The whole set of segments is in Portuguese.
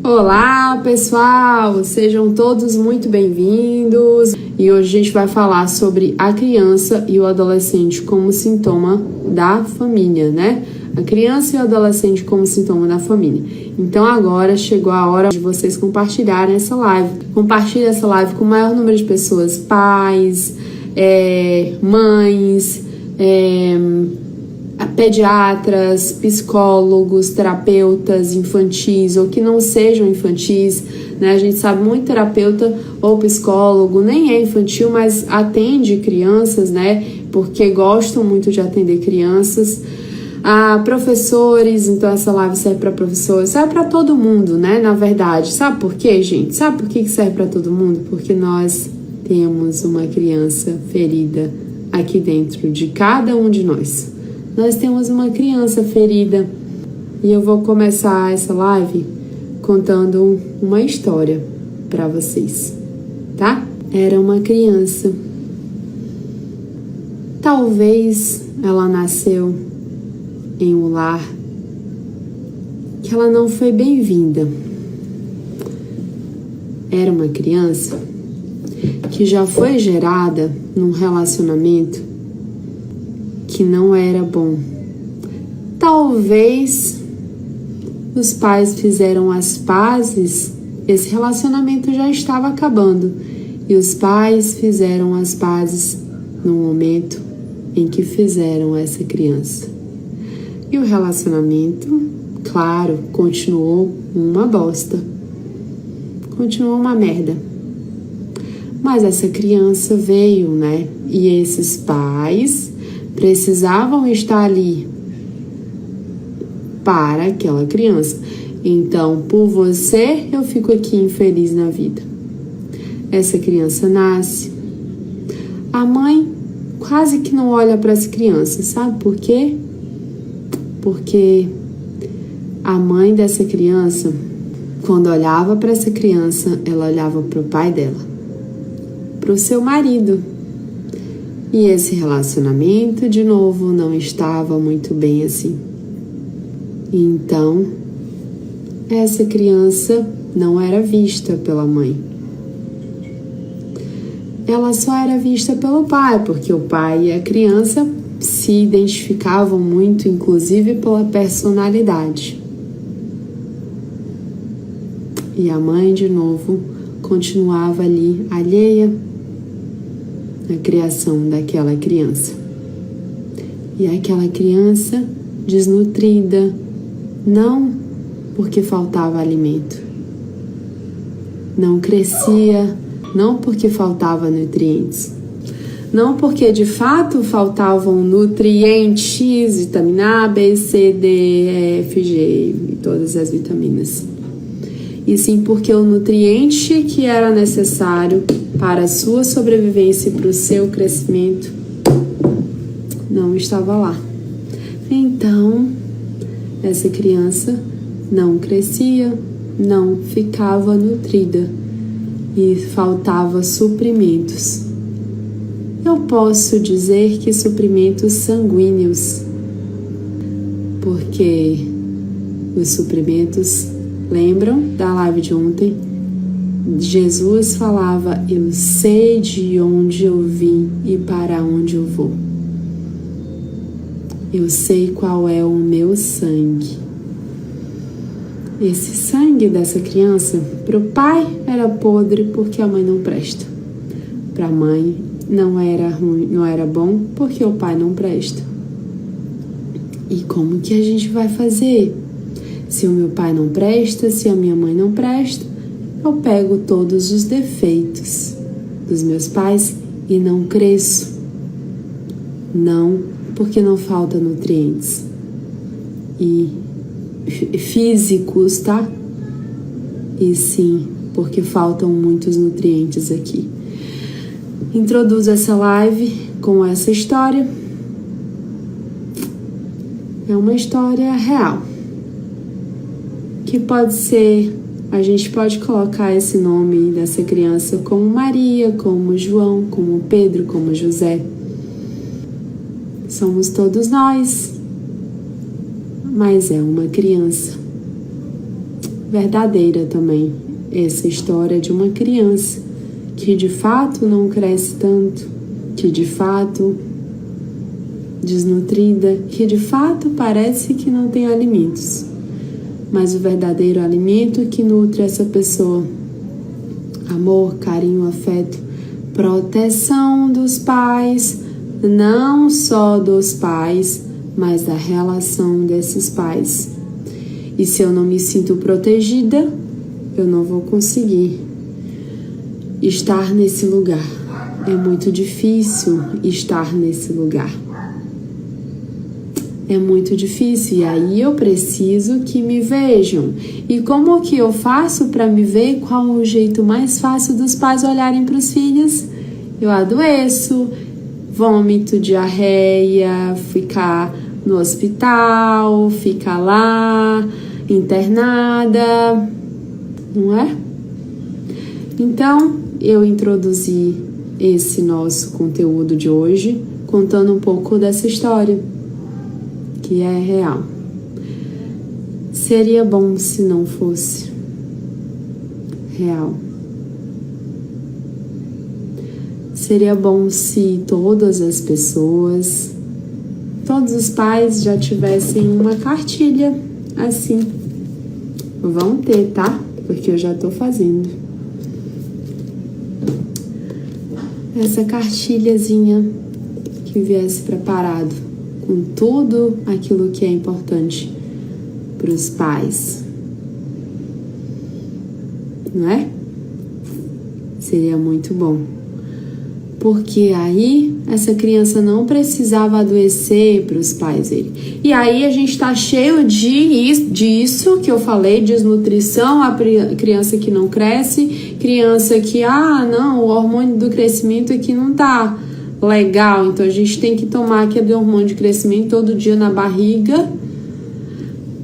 Olá, pessoal! Sejam todos muito bem-vindos. E hoje a gente vai falar sobre a criança e o adolescente como sintoma da família, né? A criança e o adolescente como sintoma da família. Então agora chegou a hora de vocês compartilharem essa live. Compartilhe essa live com o maior número de pessoas, pais, mães, pediatras, psicólogos, terapeutas infantis ou que não sejam infantis, né? A gente sabe muito terapeuta ou psicólogo nem é infantil, mas atende crianças, né? Porque gostam muito de atender crianças. Professores, então essa live serve para professores, serve para todo mundo, né? Na verdade, sabe por quê, gente? Sabe por que serve para todo mundo? Porque nós temos uma criança ferida aqui dentro de cada um de nós. Nós temos uma criança ferida e eu vou começar essa live contando uma história para vocês, tá? Era uma criança. Talvez ela nasceu em um lar que ela não foi bem-vinda. Era uma criança que já foi gerada num relacionamento que não era bom. Talvez os pais fizeram as pazes, esse relacionamento já estava acabando, e os pais fizeram as pazes no momento em que fizeram essa criança. E o relacionamento, claro, continuou uma bosta. Continuou uma merda. Mas essa criança veio, né? E esses pais precisavam estar ali para aquela criança. Então, por você, eu fico aqui infeliz na vida. Essa criança nasce. A mãe quase que não olha para essa criança, sabe por quê? Porque a mãe dessa criança, quando olhava para essa criança, ela olhava para o pai dela, para o seu marido. E esse relacionamento, de novo, não estava muito bem assim. Então, essa criança não era vista pela mãe. Ela só era vista pelo pai, porque o pai e a criança se identificavam muito, inclusive pela personalidade. E a mãe, de novo, continuava ali alheia na criação daquela criança. E aquela criança desnutrida, não porque faltava alimento, não crescia, não porque faltava nutrientes, não porque de fato faltavam nutrientes, vitamina A, B, C, D, E, F, G e todas as vitaminas. E sim porque o nutriente que era necessário para a sua sobrevivência e para o seu crescimento não estava lá. Então, essa criança não crescia, não ficava nutrida e faltava suprimentos. Eu posso dizer que suprimentos sanguíneos, porque os suprimentos, lembram da live de ontem? Jesus falava: eu sei de onde eu vim e para onde eu vou. Eu sei qual é o meu sangue. Esse sangue dessa criança, para o pai era podre porque a mãe não presta. Para a mãe não era ruim, não era bom porque o pai não presta. E como que a gente vai fazer? Se o meu pai não presta, se a minha mãe não presta, eu pego todos os defeitos dos meus pais e não cresço. Não porque não falta nutrientes e físicos, tá? E sim, porque faltam muitos nutrientes aqui. Introduzo essa live com essa história. É uma história real, que pode ser, a gente pode colocar esse nome dessa criança como Maria, como João, como Pedro, como José. Somos todos nós, mas é uma criança. verdadeira também essa história de uma criança que de fato não cresce tanto, que de fato desnutrida, que de fato parece que não tem alimentos, mas o verdadeiro alimento que nutre essa pessoa: amor, carinho, afeto, proteção dos pais, não só dos pais, mas da relação desses pais. E se eu não me sinto protegida, eu não vou conseguir estar nesse lugar. É muito difícil estar nesse lugar. É muito difícil, e aí eu preciso que me vejam. E como que eu faço para me ver? Qual o jeito mais fácil dos pais olharem para os filhos? Eu adoeço, vômito, diarreia, ficar no hospital, ficar lá, internada, não é? Então, eu introduzi esse nosso conteúdo de hoje, contando um pouco dessa história, que é real. Seria bom se não fosse real. Seria bom se todas as pessoas, todos os pais já tivessem uma cartilha assim. Vão ter, tá? Porque eu já tô fazendo. Essa cartilhazinha que viesse preparado com tudo aquilo que é importante para os pais, não é? Seria muito bom, porque aí essa criança não precisava adoecer para os pais dele. E aí a gente tá cheio disso que eu falei, desnutrição, a criança que não cresce, criança que, não, o hormônio do crescimento aqui não tá legal, então a gente tem que tomar aquele hormônio de crescimento todo dia na barriga.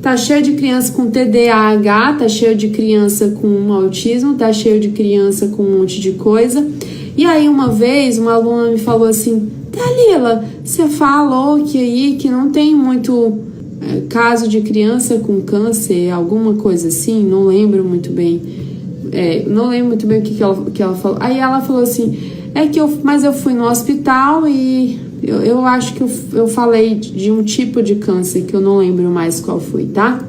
Tá cheio de criança com TDAH, tá cheio de criança com autismo, tá cheio de criança com um monte de coisa. E aí uma vez uma aluna me falou assim: Dalila, você falou que não tem muito caso de criança com câncer, alguma coisa assim, não lembro muito bem. Não lembro muito bem o que ela falou. Aí ela falou assim: mas eu fui no hospital e eu acho que eu falei de um tipo de câncer que eu não lembro mais qual foi, tá?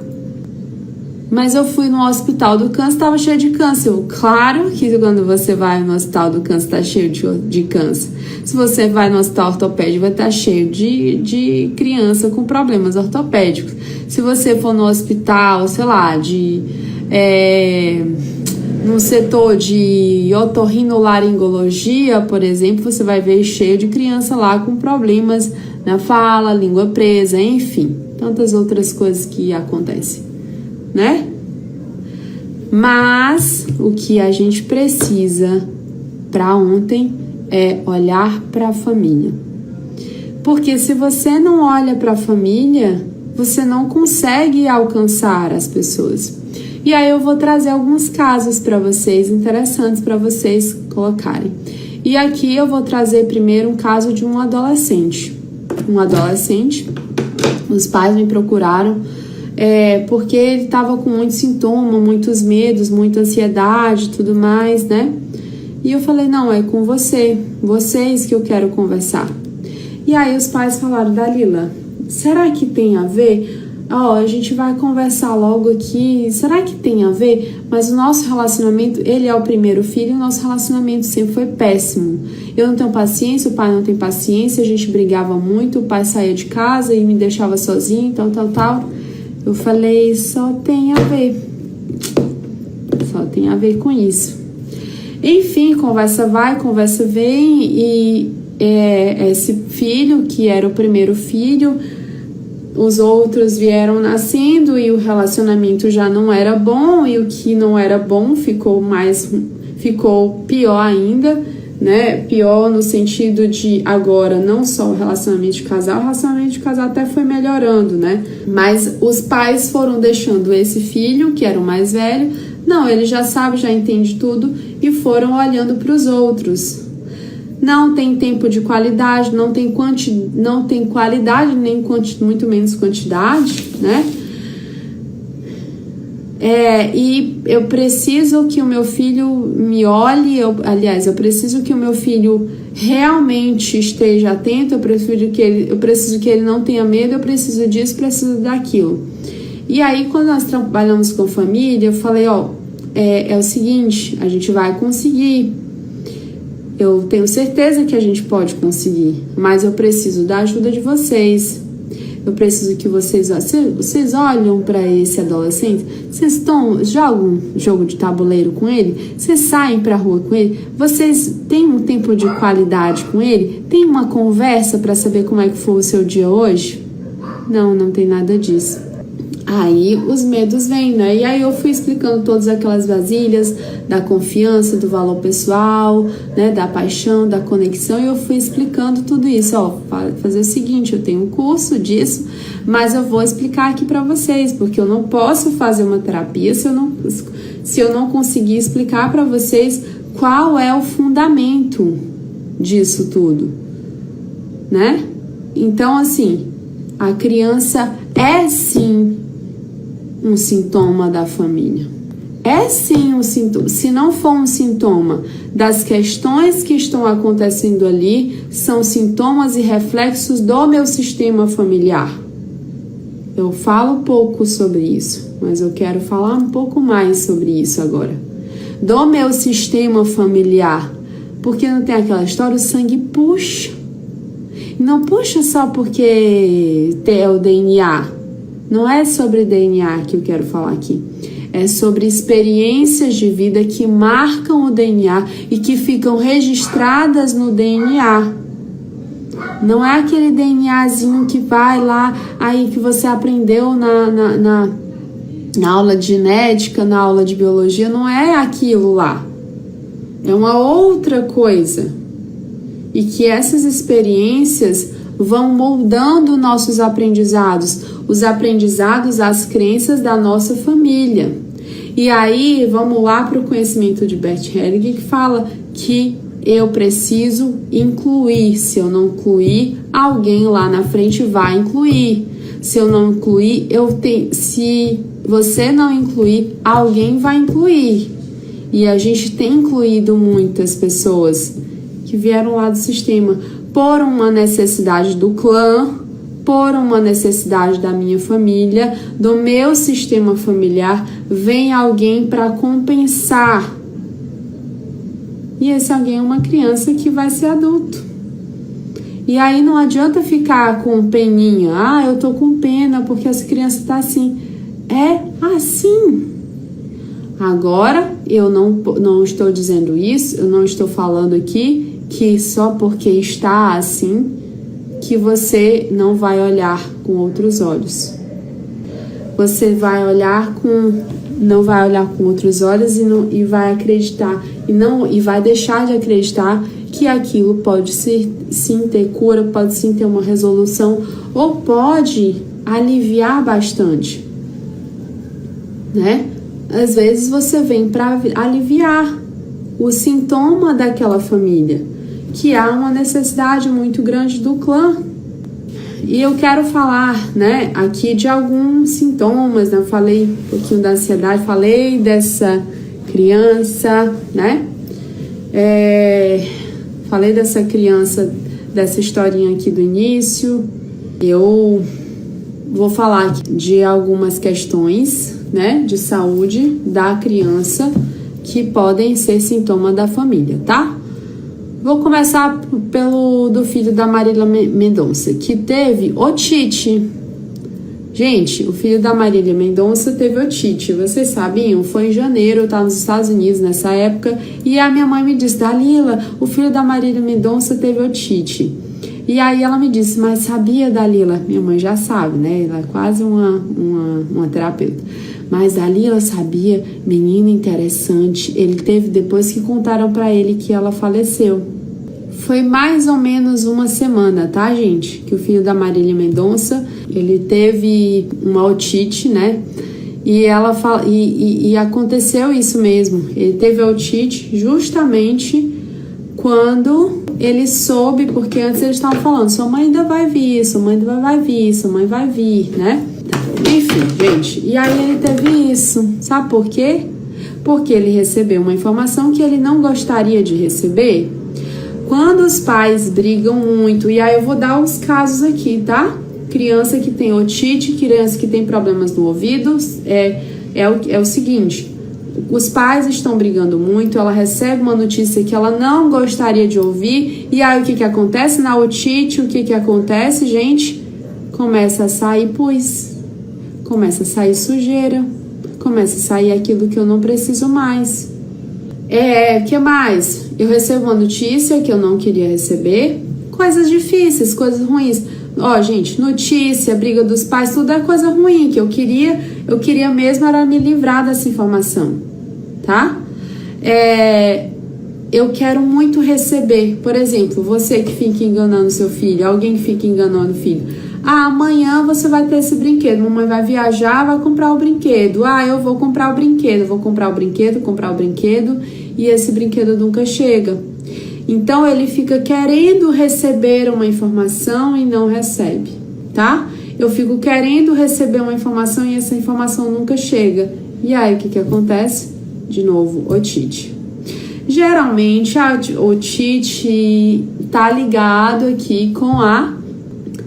Mas eu fui no hospital do câncer, tava cheio de câncer. Claro que quando você vai no hospital do câncer, tá cheio de câncer. Se você vai no hospital ortopédico, vai estar cheio de criança com problemas ortopédicos. Se você for no hospital, sei lá, no setor de otorrinolaringologia, por exemplo, você vai ver cheio de criança lá com problemas na fala, língua presa, enfim, tantas outras coisas que acontecem, né? Mas o que a gente precisa para ontem é olhar para a família. Porque se você não olha para a família, você não consegue alcançar as pessoas. E aí eu vou trazer alguns casos para vocês, interessantes para vocês colocarem. E aqui eu vou trazer primeiro um caso de um adolescente. Os pais me procuraram porque ele estava com muito sintoma, muitos medos, muita ansiedade e tudo mais, né? E eu falei: não, é com vocês que eu quero conversar. E aí os pais falaram: Dalila, será que tem a ver? A gente vai conversar logo aqui, será que tem a ver? Mas o nosso relacionamento, ele é o primeiro filho, o nosso relacionamento sempre foi péssimo. Eu não tenho paciência, o pai não tem paciência, a gente brigava muito, o pai saía de casa e me deixava sozinho, tal. Eu falei: só tem a ver com isso. Enfim, conversa vai, conversa vem, e esse filho, que era o primeiro filho, os outros vieram nascendo e o relacionamento já não era bom, e o que não era bom ficou pior ainda, né? Pior no sentido de agora não só o relacionamento de casal até foi melhorando, né? Mas os pais foram deixando esse filho, que era o mais velho, não, ele já sabe, já entende tudo, e foram olhando para os outros. Não tem tempo de qualidade, não tem qualidade, nem muito menos quantidade, né? E eu preciso que o meu filho me olhe, eu preciso que o meu filho realmente esteja atento, eu preciso que ele não tenha medo, eu preciso disso, preciso daquilo. E aí, quando nós trabalhamos com família, eu falei, é o seguinte, a gente vai conseguir. Eu tenho certeza que a gente pode conseguir, mas eu preciso da ajuda de vocês. Eu preciso que vocês olham para esse adolescente, vocês jogam jogo de tabuleiro com ele, vocês saem para a rua com ele, vocês têm um tempo de qualidade com ele, tem uma conversa para saber como é que foi o seu dia hoje? Não tem nada disso. Aí os medos vêm, né? E aí eu fui explicando todas aquelas vasilhas da confiança, do valor pessoal, né? Da paixão, da conexão, e eu fui explicando tudo isso. Fazer o seguinte, eu tenho um curso disso, mas eu vou explicar aqui para vocês, porque eu não posso fazer uma terapia se eu não conseguir explicar para vocês qual é o fundamento disso tudo, né? Então, assim, a criança é sim um sintoma da família. É sim um sintoma. Se não for um sintoma das questões que estão acontecendo ali, são sintomas e reflexos do meu sistema familiar. Eu falo pouco sobre isso, mas eu quero falar um pouco mais sobre isso agora. Do meu sistema familiar. Porque não tem aquela história, o sangue puxa. Não puxa só porque é o DNA. Não é sobre DNA que eu quero falar aqui. É sobre experiências de vida que marcam o DNA e que ficam registradas no DNA. Não é aquele DNAzinho que vai lá, aí que você aprendeu na aula de genética, na aula de biologia. Não é aquilo lá. É uma outra coisa. E que essas experiências vão moldando nossos aprendizados, os aprendizados, as crenças da nossa família. E aí, vamos lá para o conhecimento de Bert Hellinger, que fala que eu preciso incluir. Se eu não incluir, alguém lá na frente vai incluir. Se eu não incluir, se você não incluir, alguém vai incluir. E a gente tem incluído muitas pessoas que vieram lá do sistema por uma necessidade do clã, por uma necessidade da minha família, do meu sistema familiar, vem alguém para compensar. E esse alguém é uma criança que vai ser adulto. E aí não adianta ficar com peninha. Eu tô com pena porque essa criança tá assim. É assim. Agora, eu não estou dizendo isso, eu não estou falando aqui que só porque está assim, que você não vai olhar com outros olhos. Você não vai olhar com outros olhos e vai acreditar, e vai deixar de acreditar que aquilo pode sim ter cura, pode sim ter uma resolução, ou pode aliviar bastante, né? Às vezes você vem para aliviar o sintoma daquela família, que há uma necessidade muito grande do clã. E eu quero falar, né, aqui de alguns sintomas, né? Eu falei um pouquinho da ansiedade, falei dessa criança, né? Falei dessa criança, dessa historinha aqui do início. Eu vou falar aqui de algumas questões, né, de saúde da criança que podem ser sintoma da família, tá? Vou começar do filho da Marília Mendonça, que teve otite. Gente, o filho da Marília Mendonça teve otite. Vocês sabiam? Foi em janeiro, eu estava nos Estados Unidos nessa época, e a minha mãe me disse, Dalila, o filho da Marília Mendonça teve otite. E aí ela me disse, mas sabia, Dalila? Minha mãe já sabe, né? Ela é quase uma terapeuta. Mas Dalila sabia, menina interessante, ele teve depois que contaram pra ele que ela faleceu. Foi mais ou menos uma semana, tá, gente? Que o filho da Marília Mendonça, ele teve uma otite, né? E ela fala, e aconteceu isso mesmo. Ele teve otite justamente quando ele soube, porque antes eles estavam falando, sua mãe ainda vai vir, sua mãe ainda vai vir, sua mãe vai vir, né? Enfim. Enfim, gente, e aí ele teve isso. Sabe por quê? Porque ele recebeu uma informação que ele não gostaria de receber. Quando os pais brigam muito, e aí eu vou dar uns casos aqui, tá? Criança que tem otite, criança que tem problemas no ouvido, é o seguinte: os pais estão brigando muito, ela recebe uma notícia que ela não gostaria de ouvir, e aí o que acontece na otite? O que acontece, gente? Começa a sair pus, começa a sair sujeira, começa a sair aquilo que eu não preciso mais. Que mais? Eu recebo uma notícia que eu não queria receber, coisas difíceis, coisas ruins. Ó, gente, notícia, briga dos pais, tudo é coisa ruim que eu queria mesmo era me livrar dessa informação, tá? Eu quero muito receber, por exemplo, você que fica enganando seu filho, alguém que fica enganando o filho. Amanhã você vai ter esse brinquedo, mamãe vai viajar, vai comprar o brinquedo. Eu vou comprar o brinquedo, comprar o brinquedo, e esse brinquedo nunca chega. Então, ele fica querendo receber uma informação e não recebe, tá? Eu fico querendo receber uma informação e essa informação nunca chega. E aí, o que acontece? De novo, otite. Geralmente, a otite tá ligado aqui com a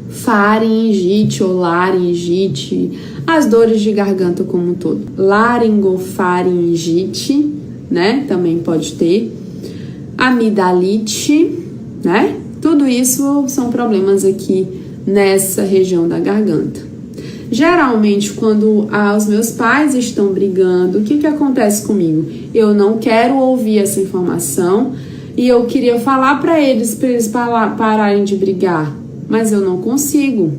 faringite ou laringite, as dores de garganta como um todo. Laringofaringite, né? Também pode ter. Amidalite, né? Tudo isso são problemas aqui nessa região da garganta. Geralmente, quando os meus pais estão brigando, o que acontece comigo? Eu não quero ouvir essa informação e eu queria falar para eles pararem de brigar, mas eu não consigo.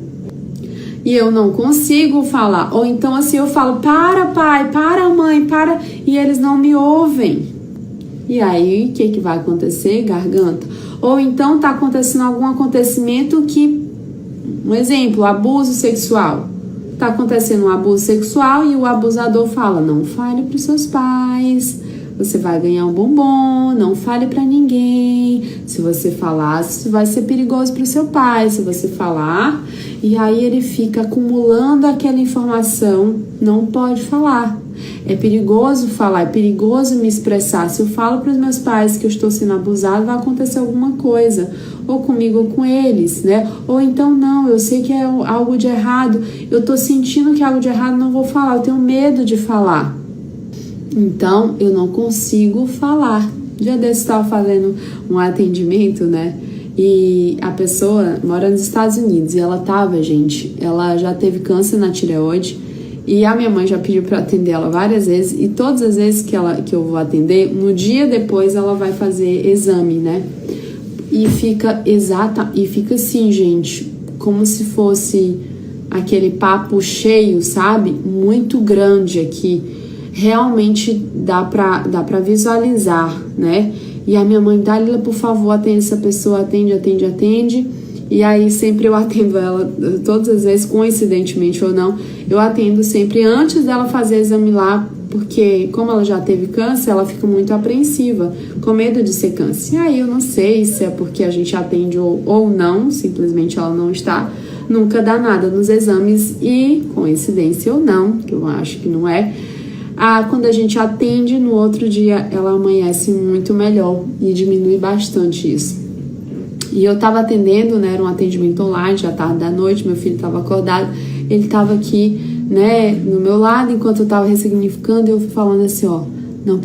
E eu não consigo falar. Ou então assim eu falo, para pai, para mãe, para, e eles não me ouvem. E aí, o que vai acontecer? Garganta. Ou então tá acontecendo algum acontecimento um exemplo, abuso sexual. Tá acontecendo um abuso sexual e o abusador fala, não fale pros seus pais, você vai ganhar um bombom, não fale pra ninguém. Se você falar, isso vai ser perigoso pro seu pai, se você falar. E aí ele fica acumulando aquela informação, não pode falar. É perigoso falar, é perigoso me expressar. Se eu falo para os meus pais que eu estou sendo abusado, vai acontecer alguma coisa, ou comigo ou com eles, né? Ou então não, eu sei que é algo de errado, eu tô sentindo que é algo de errado, não vou falar, eu tenho medo de falar. Então, eu não consigo falar. Dia desse eu estava fazendo um atendimento, né? E a pessoa mora nos Estados Unidos e ela já teve câncer na tireoide. E a minha mãe já pediu para atender ela várias vezes. E todas as vezes que eu vou atender, no dia depois ela vai fazer exame, né? E fica assim, gente, como se fosse aquele papo cheio, sabe? Muito grande aqui. Realmente dá pra visualizar, né? E a minha mãe, Dalila, por favor, atende essa pessoa, atende. E aí sempre eu atendo ela, todas as vezes, coincidentemente ou não, eu atendo sempre antes dela fazer exame lá, porque como ela já teve câncer, ela fica muito apreensiva, com medo de ser câncer. E aí eu não sei se é porque a gente atende ou não, simplesmente ela não está, nunca dá nada nos exames e, coincidência ou não, que eu acho que não é, quando a gente atende, no outro dia ela amanhece muito melhor e diminui bastante isso. E eu tava atendendo, né, era um atendimento online, já tarde da noite, meu filho tava acordado, ele tava aqui, né, no meu lado, enquanto eu tava ressignificando, eu falando assim, ó, não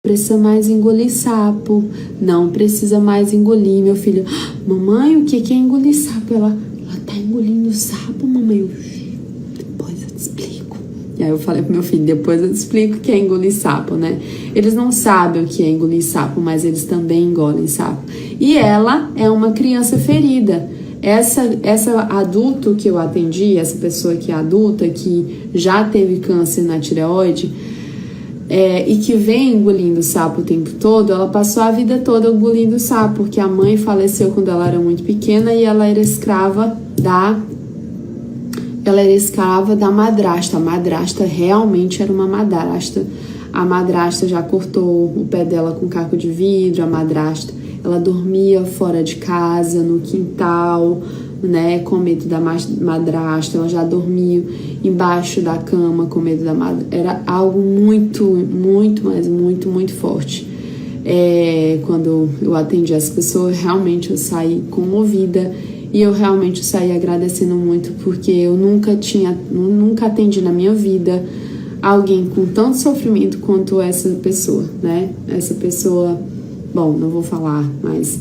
precisa mais engolir sapo, não precisa mais engolir, meu filho, mamãe, o que é engolir sapo? Ela tá engolindo sapo, mamãe, depois eu te explico. E aí eu falei pro meu filho, depois eu te explico o que é engolir sapo, né? Eles não sabem o que é engolir sapo, mas eles também engolem sapo. E ela é uma criança ferida. Essa adulto que eu atendi, essa pessoa que é adulta, que já teve câncer na tireoide, e que vem engolindo sapo o tempo todo, ela passou a vida toda engolindo sapo, porque a mãe faleceu quando ela era muito pequena e ela era escrava da madrasta. A madrasta realmente era uma madrasta. A madrasta já cortou o pé dela com caco de vidro. A madrasta, ela dormia fora de casa, no quintal, né, com medo da madrasta, ela já dormiu embaixo da cama com medo da madrasta. Era algo muito, mas muito forte. Quando eu atendi essa pessoa, realmente eu saí comovida e eu realmente saí agradecendo muito, porque eu nunca atendi na minha vida alguém com tanto sofrimento quanto essa pessoa, né? Essa pessoa, bom, não vou falar, mas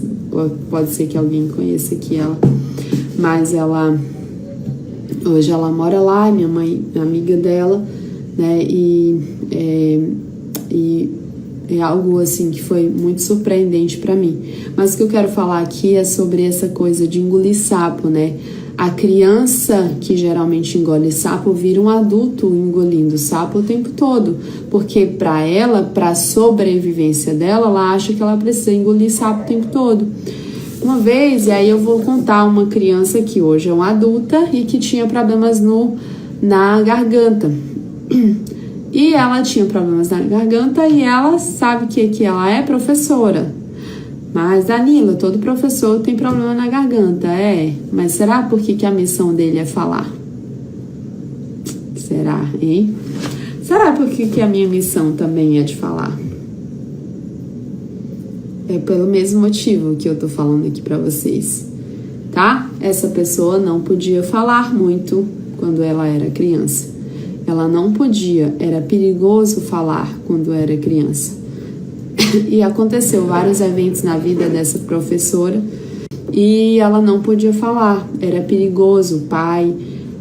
pode ser que alguém conheça aqui ela, mas hoje ela mora lá, minha mãe é amiga dela, né? E é algo assim que foi muito surpreendente para mim. Mas o que eu quero falar aqui é sobre essa coisa de engolir sapo, né? A criança que geralmente engole sapo vira um adulto engolindo sapo o tempo todo, porque para ela, para a sobrevivência dela, ela acha que ela precisa engolir sapo o tempo todo. Uma vez, e aí eu vou contar uma criança que hoje é uma adulta e que tinha problemas na garganta. E ela tinha problemas na garganta e ela sabe que ela é professora. Mas, Danila, todo professor tem problema na garganta, mas será por que a missão dele é falar? Será, hein? Será por que a minha missão também é de falar? É pelo mesmo motivo que eu tô falando aqui pra vocês, tá? Essa pessoa não podia falar muito quando ela era criança. Ela não podia, era perigoso falar quando era criança. E aconteceu vários eventos na vida dessa professora e ela não podia falar, era perigoso. O pai,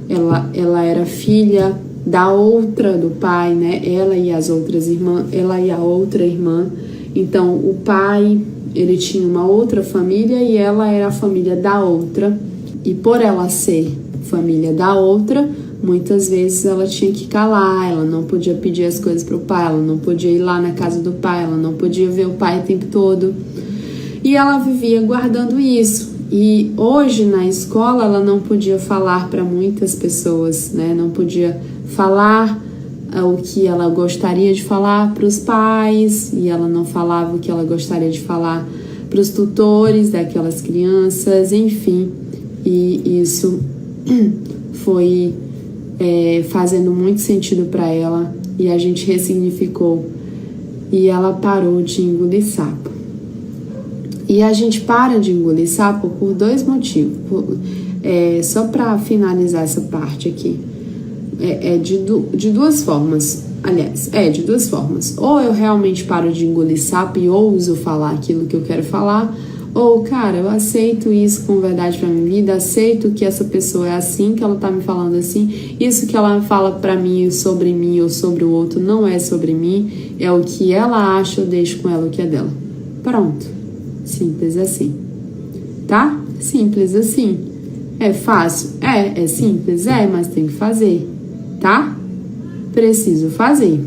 ela era filha do pai, né? Ela e as outras irmãs, ela e a outra irmã. Então o pai, ele tinha uma outra família e ela era a família da outra. E por ela ser família da outra, muitas vezes ela tinha que calar, ela não podia pedir as coisas para o pai, ela não podia ir lá na casa do pai, ela não podia ver o pai o tempo todo. E ela vivia guardando isso. E hoje na escola ela não podia falar para muitas pessoas, né? Não podia falar o que ela gostaria de falar para os pais, e ela não falava o que ela gostaria de falar para os tutores daquelas crianças, enfim. E isso foi fazendo muito sentido para ela, e a gente ressignificou e ela parou de engolir sapo. E a gente para de engolir sapo por dois motivos. Só para finalizar essa parte aqui, de duas formas. Aliás, de duas formas. Ou eu realmente paro de engolir sapo e ouso falar aquilo que eu quero falar, ou, cara, eu aceito isso com verdade pra minha vida, aceito que essa pessoa é assim, que ela tá me falando assim, isso que ela fala pra mim sobre mim ou sobre o outro não é sobre mim, é o que ela acha, eu deixo com ela o que é dela. Pronto. Simples assim. Tá? Simples assim. É fácil? É simples? Mas tem que fazer. Tá? Preciso fazer.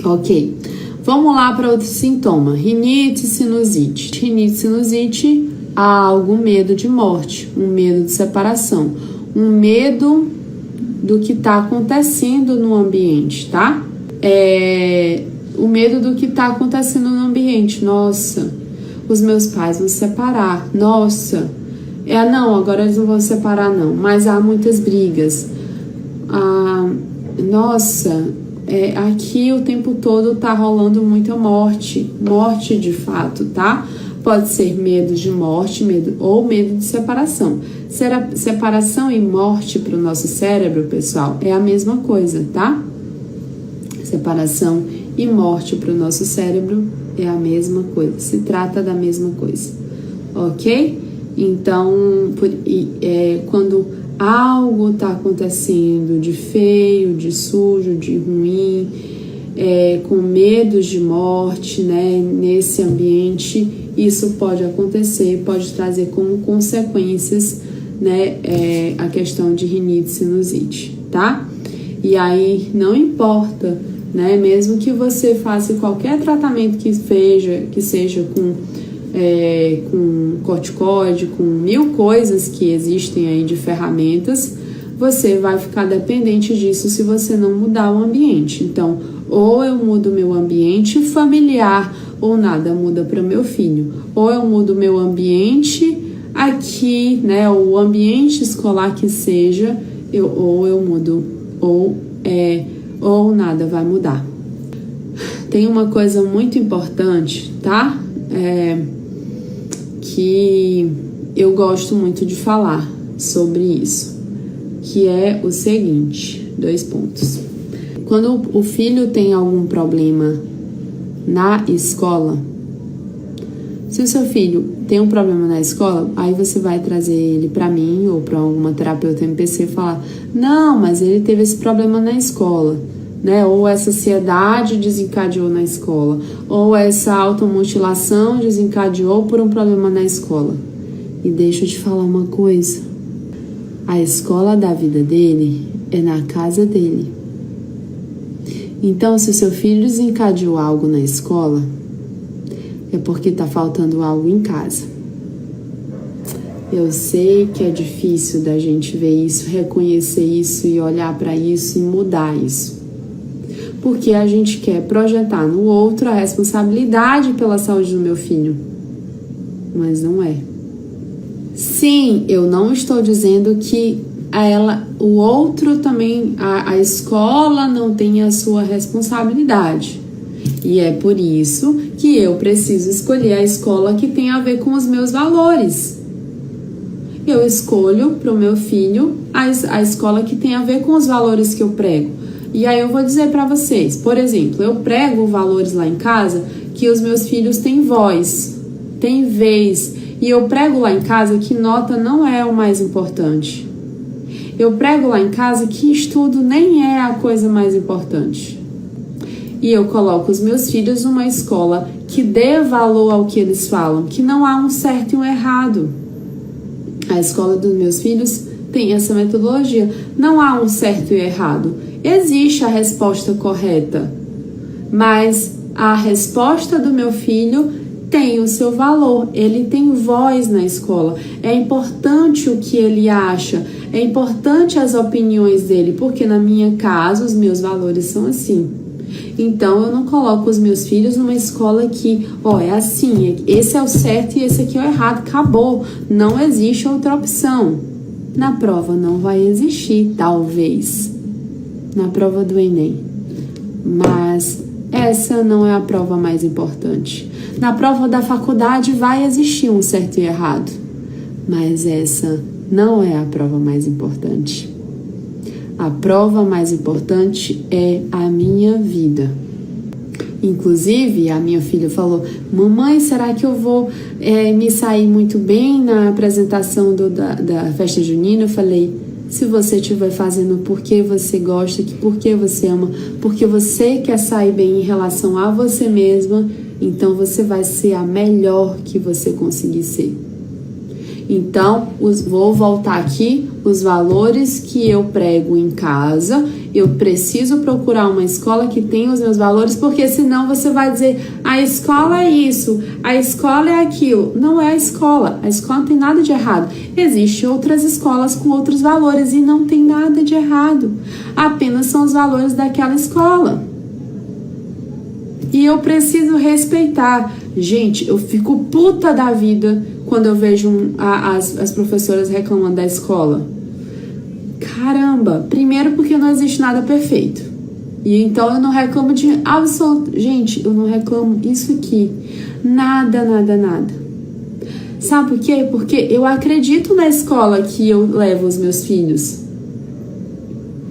Ok. Vamos lá para outro sintoma, rinite e sinusite. Rinite e sinusite, há algum medo de morte, um medo de separação, um medo do que está acontecendo no ambiente, tá? O medo do que está acontecendo no ambiente. Nossa, os meus pais vão se separar. Nossa, não, agora eles não vão se separar não, mas há muitas brigas. Nossa, aqui o tempo todo tá rolando muita morte de fato, tá? Pode ser medo de morte, ou medo de separação. Separação e morte para o nosso cérebro, pessoal, é a mesma coisa, tá? Separação e morte para o nosso cérebro é a mesma coisa, se trata da mesma coisa, ok? Então, quando algo está acontecendo de feio, de sujo, de ruim, com medos de morte, né, nesse ambiente, isso pode acontecer, pode trazer como consequências, né, a questão de rinite e sinusite, tá? E aí não importa, né, mesmo que você faça qualquer tratamento que seja com corticoide, com 1000 coisas que existem aí de ferramentas, você vai ficar dependente disso se você não mudar o ambiente. Então, ou eu mudo meu ambiente familiar, ou nada muda para meu filho. Ou eu mudo meu ambiente aqui, né, o ambiente escolar que seja, ou eu mudo, ou nada vai mudar. Tem uma coisa muito importante, tá? Que eu gosto muito de falar sobre isso, que é o seguinte, 2 pontos. Quando o filho tem algum problema na escola, se o seu filho tem um problema na escola, aí você vai trazer ele para mim ou para alguma terapeuta MPC e falar: não, mas ele teve esse problema na escola, né? Ou essa ansiedade desencadeou na escola, ou essa automutilação desencadeou por um problema na escola. E deixa eu te falar uma coisa: a escola da vida dele é na casa dele. Então, se o seu filho desencadeou algo na escola, é porque tá faltando algo em casa. Eu sei que é difícil da gente ver isso, reconhecer isso e olhar para isso e mudar isso. Porque a gente quer projetar no outro a responsabilidade pela saúde do meu filho. Mas não é. Sim, eu não estou dizendo que o outro também, a escola não tem a sua responsabilidade. E é por isso que eu preciso escolher a escola que tem a ver com os meus valores. Eu escolho para o meu filho a escola que tem a ver com os valores que eu prego. E aí eu vou dizer para vocês, por exemplo, eu prego valores lá em casa que os meus filhos têm voz, têm vez. E eu prego lá em casa que nota não é o mais importante. Eu prego lá em casa que estudo nem é a coisa mais importante. E eu coloco os meus filhos numa escola que dê valor ao que eles falam, que não há um certo e um errado. A escola dos meus filhos tem essa metodologia. Não há um certo e errado. Existe a resposta correta, mas a resposta do meu filho tem o seu valor. Ele tem voz na escola. É importante o que ele acha. É importante as opiniões dele, porque na minha casa os meus valores são assim. Então eu não coloco os meus filhos numa escola que, é assim, esse é o certo e esse aqui é o errado, acabou, não existe outra opção. Na prova não vai existir, talvez, na prova do Enem, mas essa não é a prova mais importante. Na prova da faculdade vai existir um certo e errado, mas essa não é a prova mais importante. A prova mais importante é a minha vida. Inclusive, a minha filha falou: mamãe, será que eu vou me sair muito bem na apresentação da festa junina? Eu falei: se você estiver fazendo porque você gosta, porque você ama, porque você quer sair bem em relação a você mesma, então você vai ser a melhor que você conseguir ser. Então, vou voltar aqui, os valores que eu prego em casa, eu preciso procurar uma escola que tenha os meus valores, porque senão você vai dizer: a escola é isso, a escola é aquilo. Não é a escola não tem nada de errado. Existem outras escolas com outros valores e não tem nada de errado. Apenas são os valores daquela escola. E eu preciso respeitar. Gente, eu fico puta da vida quando eu vejo as professoras reclamando da escola. Caramba, primeiro porque não existe nada perfeito. E então eu não reclamo de absoluto. Gente, eu não reclamo isso aqui. Nada. Sabe por quê? Porque eu acredito na escola que eu levo os meus filhos.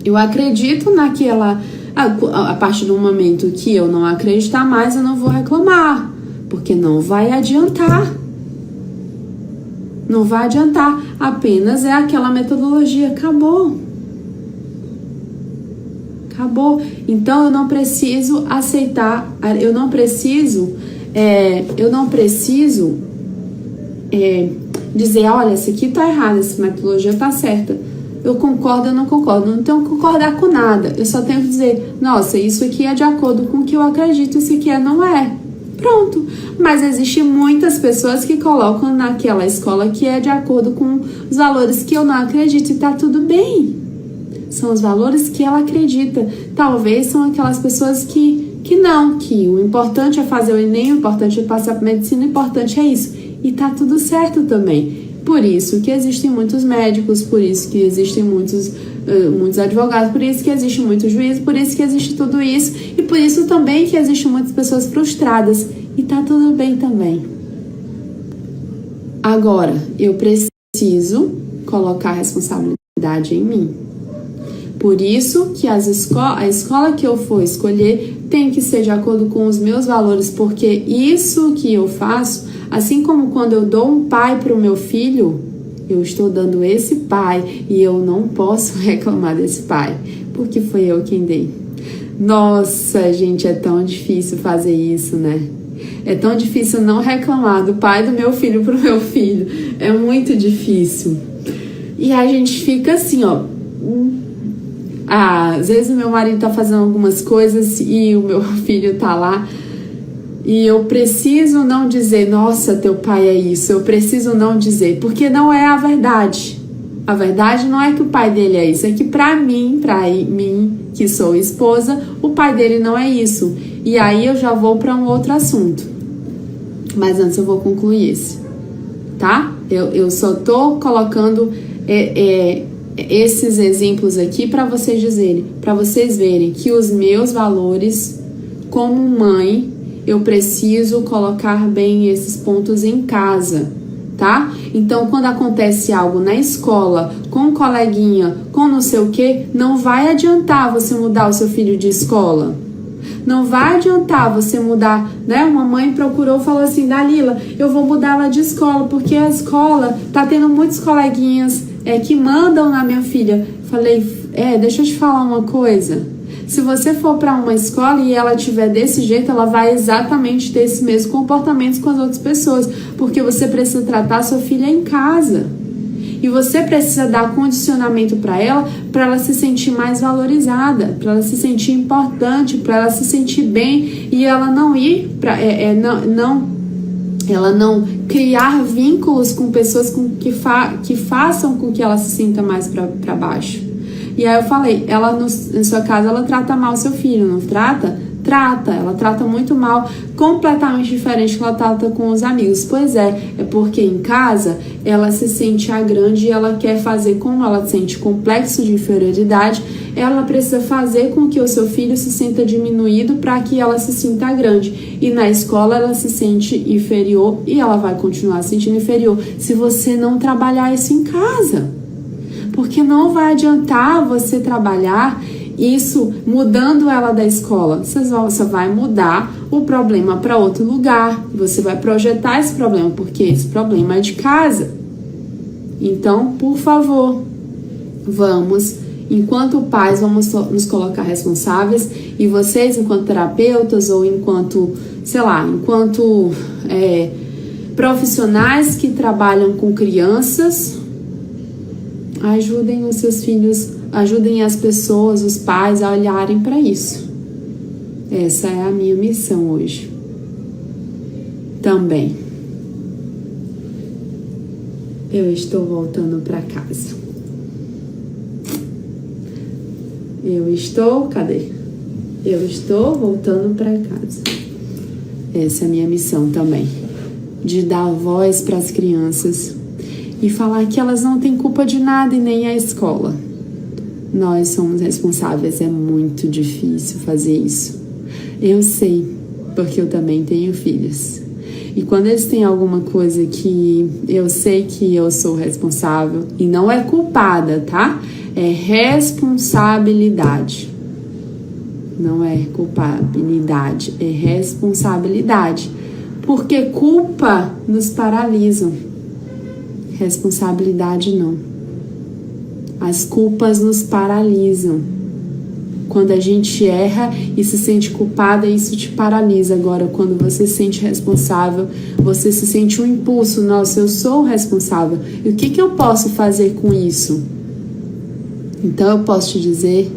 Eu acredito naquela... A partir do momento que eu não acreditar mais, eu não vou reclamar. Porque não vai adiantar. Não vai adiantar. Apenas é aquela metodologia. Acabou. Então eu não preciso aceitar. Eu não preciso dizer: olha, essa aqui tá errada, essa metodologia tá certa. Eu concordo, eu não concordo. Não tenho que concordar com nada. Eu só tenho que dizer: nossa, isso aqui é de acordo com o que eu acredito, isso aqui não é. Pronto. Mas existem muitas pessoas que colocam naquela escola que é de acordo com os valores que eu não acredito, e tá tudo bem. São os valores que ela acredita. Talvez são aquelas pessoas que o importante é fazer o Enem, o importante é passar por medicina, o importante é isso. E tá tudo certo também. Por isso que existem muitos médicos, por isso que existem muitos advogados, por isso que existe muito juiz, por isso que existe tudo isso, e por isso também que existem muitas pessoas frustradas, e tá tudo bem também. Agora, eu preciso colocar a responsabilidade em mim. Por isso que a escola que eu for escolher tem que ser de acordo com os meus valores, porque isso que eu faço, assim como quando eu dou um pai para o meu filho, eu estou dando esse pai e eu não posso reclamar desse pai, porque foi eu quem dei. Nossa, gente, é tão difícil fazer isso, né? É tão difícil não reclamar do pai do meu filho pro meu filho. É muito difícil. E a gente fica assim, ó. Às vezes o meu marido tá fazendo algumas coisas e o meu filho tá lá. E eu preciso não dizer, nossa, teu pai é isso. Eu preciso não dizer, porque não é a verdade. A verdade não é que o pai dele é isso, é que pra mim, que sou esposa, o pai dele não é isso. E aí eu já vou pra um outro assunto. Mas antes eu vou concluir esse, tá? Eu só tô colocando esses exemplos aqui pra vocês dizerem, pra vocês verem que os meus valores como mãe, eu preciso colocar bem esses pontos em casa, tá? Então, quando acontece algo na escola, com um coleguinha, com não sei o que, não vai adiantar você mudar o seu filho de escola. Não vai adiantar você mudar, né? Uma mãe procurou e falou assim, Dalila, eu vou mudar ela de escola, porque a escola tá tendo muitos coleguinhas que mandam na minha filha. Falei, deixa eu te falar uma coisa. Se você for para uma escola e ela tiver desse jeito, ela vai exatamente ter esse mesmo comportamento com as outras pessoas, porque você precisa tratar sua filha em casa. E você precisa dar condicionamento para ela se sentir mais valorizada, para ela se sentir importante, para ela se sentir bem e ela não ir para ela não criar vínculos com pessoas que façam com que ela se sinta mais para baixo. E aí eu falei, ela na sua casa ela trata mal seu filho, não trata? Trata, ela trata muito mal, completamente diferente que ela trata com os amigos. Pois é porque em casa ela se sente a grande e ela quer fazer, como ela sente complexo de inferioridade, ela precisa fazer com que o seu filho se sinta diminuído para que ela se sinta grande. E na escola ela se sente inferior e ela vai continuar se sentindo inferior se você não trabalhar isso em casa. Porque não vai adiantar você trabalhar isso mudando ela da escola. Você vai mudar o problema para outro lugar. Você vai projetar esse problema, porque esse problema é de casa. Então, por favor, enquanto pais, vamos nos colocar responsáveis. E vocês, enquanto terapeutas ou enquanto profissionais que trabalham com crianças, ajudem os seus filhos, ajudem as pessoas, os pais a olharem para isso. Essa é a minha missão hoje. Também. Eu estou voltando para casa. Cadê? Eu estou voltando para casa. Essa é a minha missão também. De dar voz para as crianças e falar que elas não têm culpa de nada e nem a escola. Nós somos responsáveis, é muito difícil fazer isso. Eu sei, porque eu também tenho filhos. E quando eles têm alguma coisa que eu sei que eu sou responsável, e não é culpada, tá? É responsabilidade. Não é culpabilidade, é responsabilidade. Porque culpa nos paralisa. Responsabilidade não. As culpas nos paralisam. Quando a gente erra e se sente culpada, isso te paralisa. Agora, quando você se sente responsável, você se sente um impulso. Nossa, eu sou responsável. E o que eu posso fazer com isso? Então eu posso te dizer,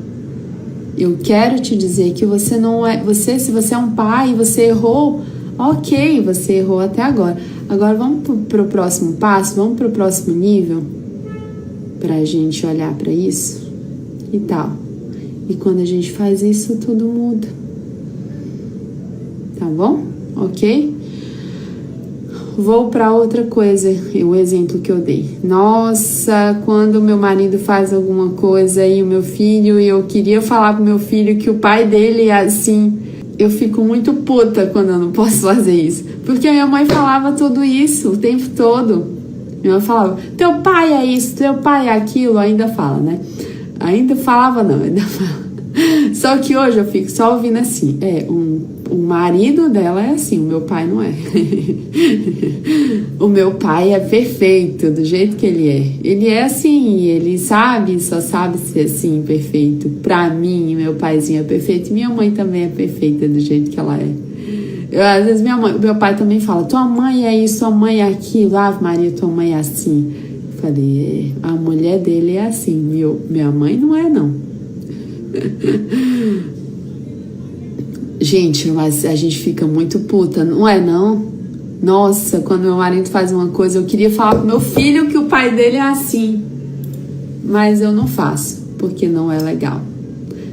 eu quero te dizer que você não é... se você é um pai e você errou, ok, você errou até agora. Agora vamos pro próximo passo, vamos pro próximo nível, pra gente olhar pra isso e tal. E quando a gente faz isso, tudo muda. Tá bom? Ok? vou para outra coisa, o exemplo que eu dei. Nossa, quando meu marido faz alguma coisa e o meu filho, e eu queria falar pro meu filho que o pai dele é assim, eu fico muito puta quando eu não posso fazer isso. Porque a minha mãe falava tudo isso o tempo todo. Minha mãe falava, teu pai é isso, teu pai é aquilo, ainda fala, né? Ainda falava não, ainda fala. Só que hoje eu fico só ouvindo assim, o marido dela é assim, o meu pai não é. O meu pai é perfeito, do jeito que ele é. Ele é assim, ele sabe, só sabe ser assim, perfeito. Pra mim, meu paizinho é perfeito, minha mãe também é perfeita do jeito que ela é. Às vezes meu pai também fala, tua mãe é isso, tua mãe é aquilo, Ave Maria, tua mãe é assim. Eu falei, a mulher dele é assim, minha mãe não é não. Gente, mas a gente fica muito puta, não é não? Nossa, quando meu marido faz uma coisa, eu queria falar pro meu filho que o pai dele é assim, mas eu não faço, porque não é legal.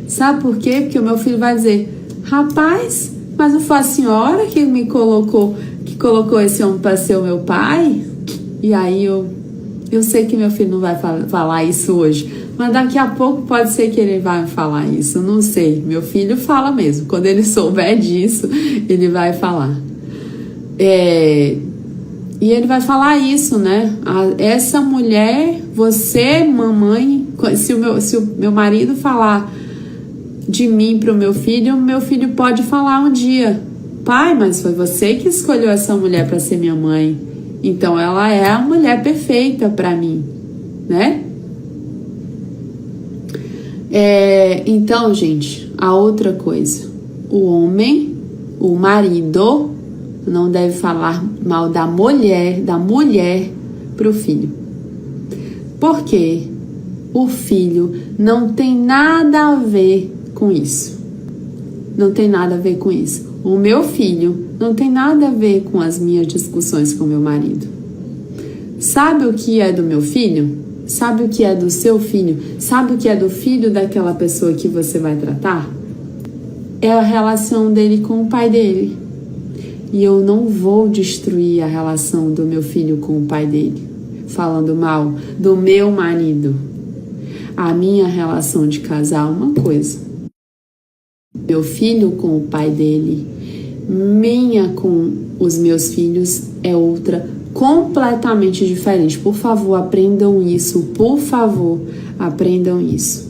Sabe por quê? Porque o meu filho vai dizer, rapaz, mas não foi a senhora que me colocou, que colocou esse homem para ser o meu pai? E aí eu sei que meu filho não vai falar isso hoje, mas daqui a pouco pode ser que ele vai falar isso, não sei. Meu filho fala mesmo, quando ele souber disso, ele vai falar. E ele vai falar isso, né? Essa mulher, você, mamãe, se o meu marido falar de mim pro meu filho pode falar um dia, pai, mas foi você que escolheu essa mulher para ser minha mãe, então ela é a mulher perfeita para mim, né? Então, gente, a outra coisa, o homem, o marido, não deve falar mal da mulher pro filho. Porque o filho não tem nada a ver com isso. Não tem nada a ver com isso. O meu filho não tem nada a ver com as minhas discussões com meu marido. Sabe o que é do meu filho? Sabe o que é do seu filho? Sabe o que é do filho daquela pessoa que você vai tratar? É a relação dele com o pai dele. E eu não vou destruir a relação do meu filho com o pai dele, falando mal do meu marido. A minha relação de casal é uma coisa. Meu filho com o pai dele, minha com os meus filhos é outra, completamente diferente. Por favor, aprendam isso. Por favor, aprendam isso.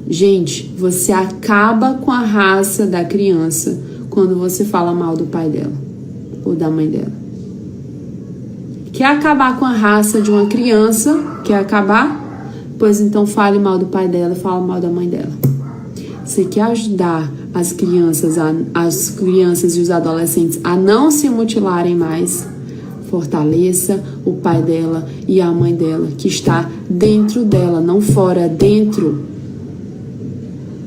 Gente, você acaba com a raça da criança quando você fala mal do pai dela ou da mãe dela. Quer acabar com a raça de uma criança? Quer acabar? Pois então fale mal do pai dela, fale mal da mãe dela. Você quer ajudar as crianças e os adolescentes a não se mutilarem mais? Fortaleça o pai dela e a mãe dela, que está dentro dela, não fora, dentro.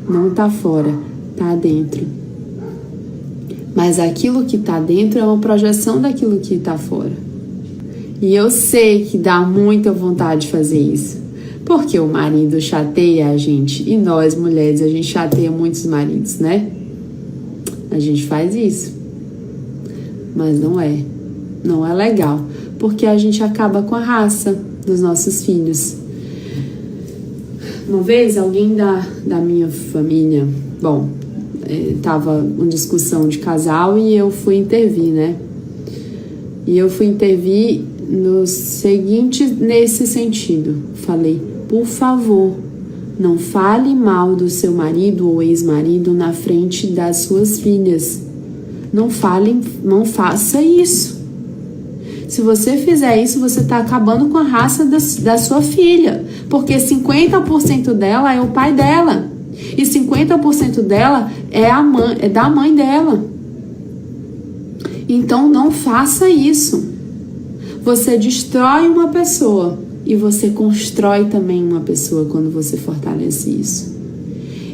Não está fora, está dentro. Mas aquilo que está dentro é uma projeção daquilo que está fora. E eu sei que dá muita vontade de fazer isso. Porque o marido chateia a gente. E nós, mulheres, a gente chateia muitos maridos, né? A gente faz isso. Mas não é. Não é legal. Porque a gente acaba com a raça dos nossos filhos. Uma vez, alguém da minha família... Bom, tava uma discussão de casal e eu fui intervir, né? E eu fui intervir nesse sentido. Falei, por favor, não fale mal do seu marido ou ex-marido na frente das suas filhas. Não faça isso. Se você fizer isso, você está acabando com a raça da sua filha. Porque 50% dela é o pai dela. E 50% dela é da mãe dela. Então não faça isso. Você destrói uma pessoa e você constrói também uma pessoa quando você fortalece isso.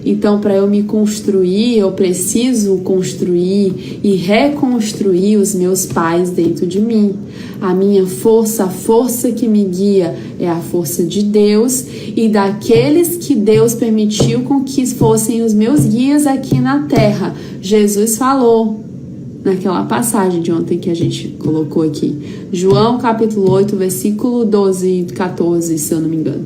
Então, para eu me construir, eu preciso construir e reconstruir os meus pais dentro de mim. A minha força, a força que me guia é a força de Deus e daqueles que Deus permitiu com que fossem os meus guias aqui na terra. Jesus falou, naquela passagem de ontem que a gente colocou aqui. João capítulo 8, versículo 12 e 14, se eu não me engano.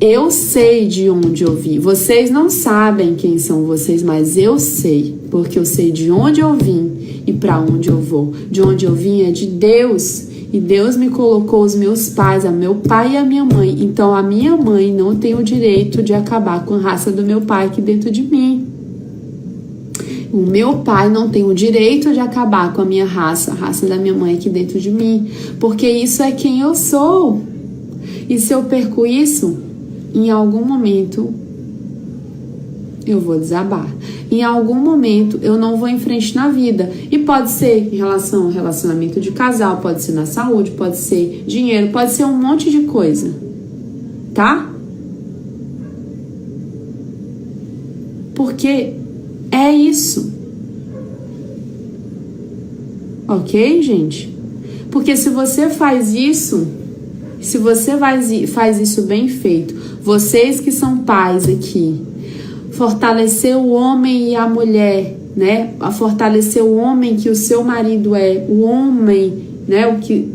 Eu sei de onde eu vim. Vocês não sabem quem são vocês, mas eu sei, porque eu sei de onde eu vim e para onde eu vou. De onde eu vim é de Deus, e Deus me colocou os meus pais, a meu pai e a minha mãe. Então a minha mãe não tem o direito de acabar com a raça do meu pai aqui dentro de mim. O meu pai não tem o direito de acabar com a minha raça, a raça da minha mãe aqui dentro de mim, porque isso é quem eu sou. E se eu perco isso, em algum momento eu vou desabar. Em algum momento eu não vou em frente na vida. E pode ser em relação ao relacionamento de casal, pode ser na saúde, pode ser dinheiro, pode ser um monte de coisa. Tá? Porque é isso. Ok, gente? Porque se você faz isso, se você faz isso bem feito, vocês que são pais aqui, fortalecer o homem e a mulher, né? A fortalecer o homem que o seu marido é, o homem, né?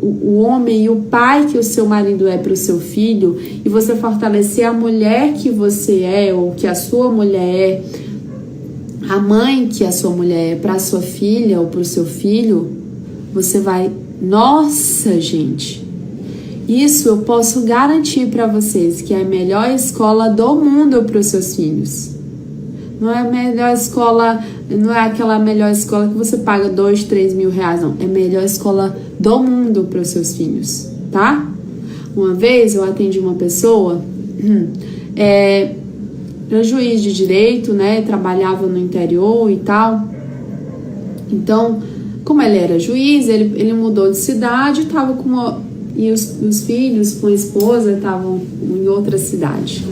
O homem e o pai que o seu marido é para o seu filho, e você fortalecer a mulher que você é, ou que a sua mulher é, a mãe que a sua mulher é para a sua filha ou para o seu filho, você vai... Nossa, gente! Isso eu posso garantir para vocês que é a melhor escola do mundo para os seus filhos. Não é a melhor escola, não é aquela melhor escola que você paga 2, 3 mil reais, não. É a melhor escola do mundo para os seus filhos, tá? Uma vez eu atendi uma pessoa, era juiz de direito, né? Trabalhava no interior e tal. Então, como ele era juiz, ele mudou de cidade, estava com uma... E os filhos com a esposa estavam em outra cidade.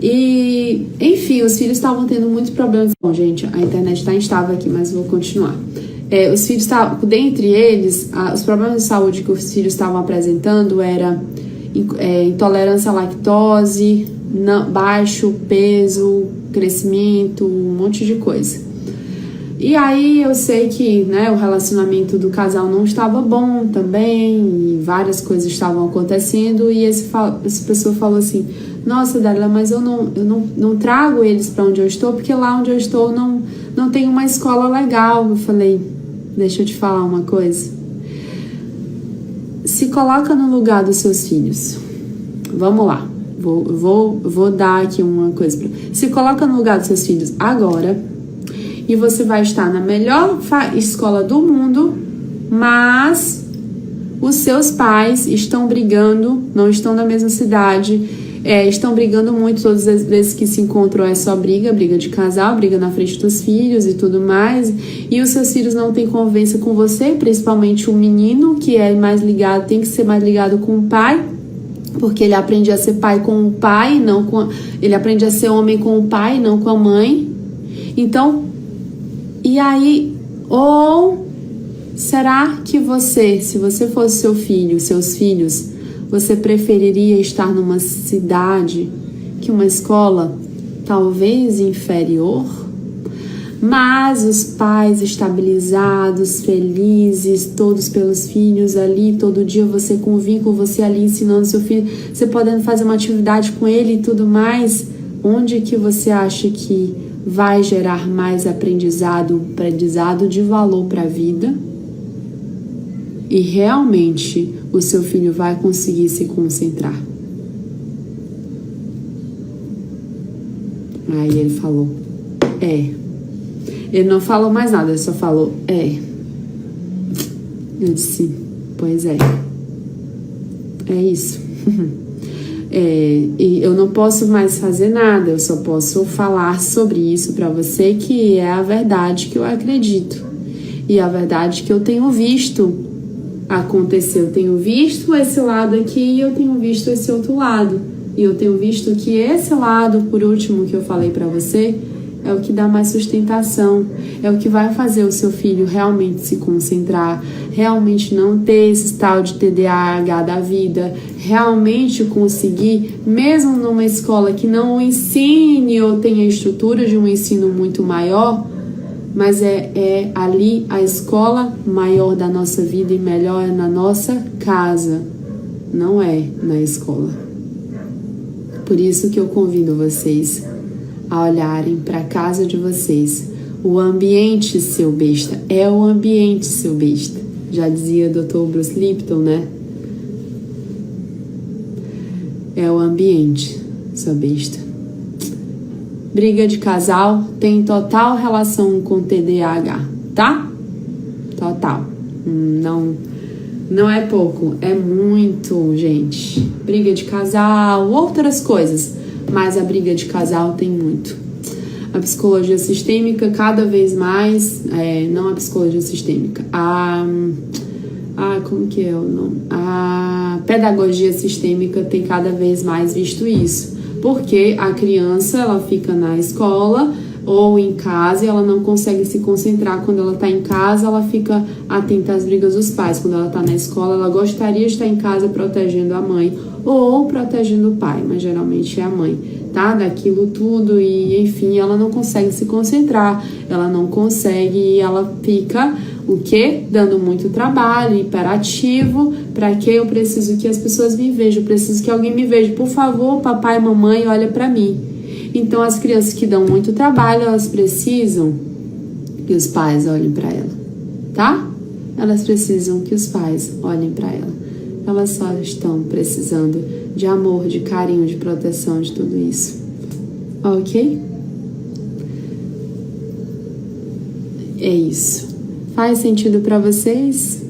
E, enfim, os filhos estavam tendo muitos problemas. Bom, gente, a internet está instável aqui, mas vou continuar. Os filhos estavam, dentre eles, os problemas de saúde que os filhos estavam apresentando era intolerância à lactose, baixo peso, crescimento, um monte de coisa. E aí eu sei que, né, o relacionamento do casal não estava bom também, e várias coisas estavam acontecendo, e essa pessoa falou assim: nossa, Darla, mas eu não trago eles para onde eu estou, porque lá onde eu estou não tem uma escola legal. Eu falei, deixa eu te falar uma coisa. Se coloca no lugar dos seus filhos. Vamos lá, vou dar aqui uma coisa se coloca no lugar dos seus filhos agora. E você vai estar na melhor escola do mundo, mas os seus pais estão brigando, não estão na mesma cidade, estão brigando muito. Todas as vezes que se encontram é só briga de casal, briga na frente dos filhos e tudo mais. E os seus filhos não têm convivência com você, principalmente o menino, que é mais ligado, tem que ser mais ligado com o pai, porque ele aprende a ser pai com o pai, ele aprende a ser homem com o pai, não com a mãe. Então, e aí, ou será que você, se você fosse seu filho, seus filhos, você preferiria estar numa cidade que uma escola talvez inferior, mas os pais estabilizados, felizes, todos pelos filhos ali, todo dia você convive com você ali ensinando seu filho, você podendo fazer uma atividade com ele e tudo mais? Onde que você acha que vai gerar mais aprendizado de valor para a vida? E realmente o seu filho vai conseguir se concentrar? Aí ele falou, Ele não falou mais nada, ele só falou, Eu disse, pois é isso. E eu não posso mais fazer nada, eu só posso falar sobre isso para você, que é a verdade que eu acredito e a verdade que eu tenho visto acontecer. Eu tenho visto esse lado aqui e eu tenho visto esse outro lado, e eu tenho visto que esse lado, por último, que eu falei para você, é o que dá mais sustentação, é o que vai fazer o seu filho realmente se concentrar, realmente não ter esse tal de TDAH da vida, realmente conseguir, mesmo numa escola que não o ensine ou tenha a estrutura de um ensino muito maior, mas é ali a escola maior da nossa vida e melhor é na nossa casa, não é na escola. Por isso que eu convido vocês a olharem para a casa de vocês. O ambiente, seu besta, é o ambiente, seu besta. Já dizia o Dr. Bruce Lipton, né? É o ambiente, sua besta. Briga de casal tem total relação com TDAH, tá? Total. Não é pouco, é muito, gente. Briga de casal, outras coisas, mas a briga de casal tem muito. A psicologia sistêmica cada vez mais, não a psicologia sistêmica, como que é o nome? A pedagogia sistêmica tem cada vez mais visto isso, porque a criança, ela fica na escola ou em casa e ela não consegue se concentrar. Quando ela está em casa, ela fica atenta às brigas dos pais. Quando ela está na escola, ela gostaria de estar em casa protegendo a mãe ou protegendo o pai, mas geralmente é a mãe, tá? Daquilo tudo e, enfim, ela não consegue se concentrar, ela não consegue e ela fica, o quê? Dando muito trabalho, hiperativo. Pra quê? Eu preciso que as pessoas me vejam, eu preciso que alguém me veja. Por favor, papai e mamãe, olha pra mim. Então, as crianças que dão muito trabalho, elas precisam que os pais olhem pra ela, tá? Elas precisam que os pais olhem pra ela. Elas só estão precisando de amor, de carinho, de proteção, de tudo isso. Ok? É isso. Faz sentido pra vocês?